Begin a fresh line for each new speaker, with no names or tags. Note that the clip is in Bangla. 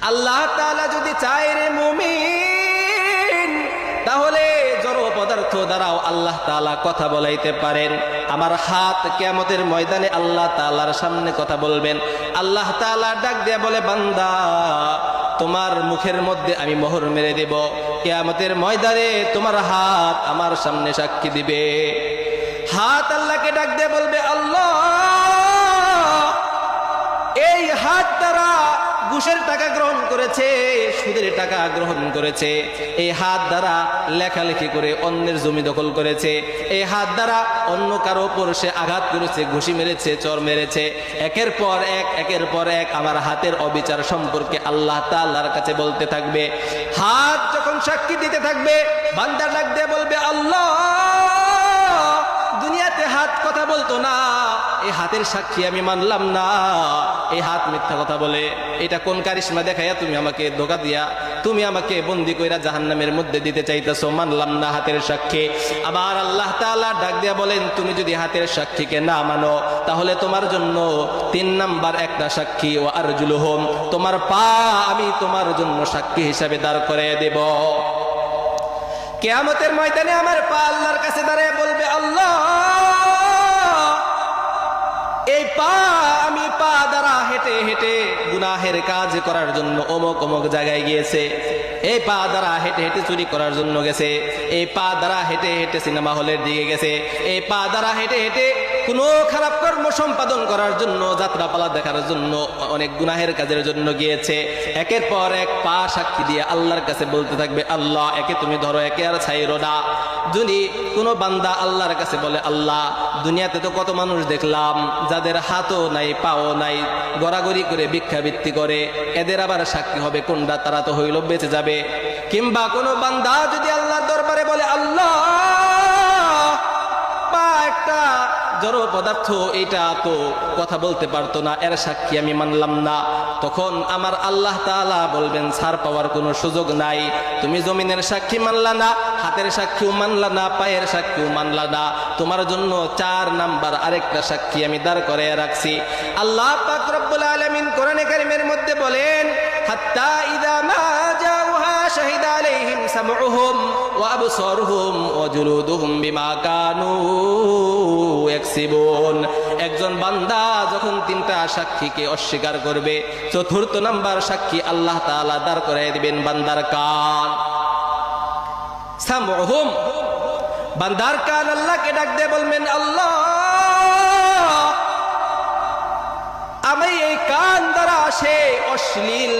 আল্লাহ তাআলা যদি চায় রে মুমিন, তাহলে জড় পদার্থ দ্বারাও আল্লাহ তাআলা কথা বলাইতে পারেন। আমার হাত কিয়ামতের ময়দানে আল্লাহ তাআলার সামনে কথা বলবেন। আল্লাহ তাআলা ডাক দিয়ে বলে, বান্দা তোমার মুখের মধ্যে আমি মোহর মেরে দেব। কিয়ামতের ময়দানে তোমার হাত আমার সামনে সাক্ষী দিবে। হাত আল্লাহকে ডাক দিয়ে বলবে, আল্লাহ এই হাত দ্বারা ঘুষের টাকা গ্রহণ করেছে, সুদের টাকা গ্রহণ করেছে, এই হাত দ্বারা লেখালেখি করে অন্যের জমি দখল করেছে, এই হাত দ্বারা অন্য কারো উপর সে আঘাত করেছে, ঘুষি মেরেছে, চর মেরেছে। একের পর এক আমার হাতের অবিচার সম্পর্কে আল্লাহ তাআলার কাছে বলতে থাকবে। হাত যখন সাক্ষী দিতে থাকবে, বান্দা ডাক দিয়ে বলবে, আল্লাহ দুনিয়াতে হাত কথা বলতো না, এই হাতের সাক্ষী আমি মানলাম না, এই হাত মিথ্যা কথা বলে। এটা কোন কারিশমা দেখাইয়া তুমি আমাকে ধোঁকা দিয়া তুমি আমাকে বন্দি কইরা জাহান্নামের মধ্যে দিতে চাইতেছো, মানলাম না হাতের সাক্ষী। আবার আল্লাহ তাআলা ডাক দিয়া বলেন, তুমি যদি হাতের সাক্ষীকে না মানো, তাহলে তোমার জন্য 3 নাম্বার একটা সাক্ষী, ও আরজুলুহুম, তোমার পা আমি তোমার জন্য সাক্ষী হিসাবে দাঁড় করাইয়া দেব। কিয়ামতের ময়দানে আমার পা আল্লাহর কাছে দাঁড়ায় বলবে, আল্লাহ এই পা আমি পা দ্বারা হেঁটে হেঁটে গুনাহের কাজ করার জন্য অমুক অমুক জায়গায় গিয়েছে, এই পা দ্বারা হেঁটে হেঁটে চুরি করার জন্য গেছে, এই পা দ্বারা হেঁটে হেঁটে সিনেমা হলের দিকে গেছে, এই পা দ্বারা হেঁটে হেঁটে কোনো খারাপ কর্ম সম্পাদন করার জন্য, যাত্রাপালা দেখার জন্য, অনেক গুনাহের কাজের জন্য গিয়েছে। একের পর এক পা সাক্ষী দিয়ে আল্লাহর কাছে বলতে থাকবে, আল্লাহ একে তুমি ধরো, একে আর ছাইরো না। যদি কোনো বান্দা আল্লাহর কাছে বলে, আল্লাহ দুনিয়াতে তো কত মানুষ দেখলাম যাদের হাতও নাই, পাও নাই, গড়াগড়ি করে ভিক্ষাবৃত্তি করে, এদের আবার সাক্ষী হবে কোনটা? তারা তো হইল বেঁচে যাবে। কিংবা কোনো বান্দা যদি আল্লাহর দরবারে বলে, আল্লাহ পা একটা জড় পদার্থ, এটা তো কথা বলতে পারতো না, এর সাক্ষী আমি মানলাম না। তখন আমার আল্লাহ তাআলা বলবেন, ছাড় পাওয়ার কোনো সুযোগ নাই। তুমি জমিনের সাক্ষী মানলা না, হাতের সাক্ষীও মানলা না, পায়ের সাক্ষীও মানলা না, তোমার জন্য 4 নাম্বার আরেকটা সাক্ষী আমি দাঁড় করাইয়া রাখছি। আল্লাহ পাক রব্বুল আলামিন কোরআনে কারীমের মধ্যে বলেন, হাত্তা ইযা মা জাউহা শাহিদা আলাইহিম সামউহুম ওয়া আবসারুহুম ওয়া জুলুদুহুম বিমা কানু ইয়াকসিবুন। একজন বান্দা যখন 3টা সাক্ষীকে অস্বীকার করবে, 4র্থ নাম্বার সাক্ষী আল্লাহ তাআলা দাঁড় করাইয়া দিবেন বান্দার কান। সামউহুম, বান্দার কান আল্লাহকে ডাক দিয়ে বলবেন, আল্লাহ আমি এই কান দ্বারা সে অশ্লীল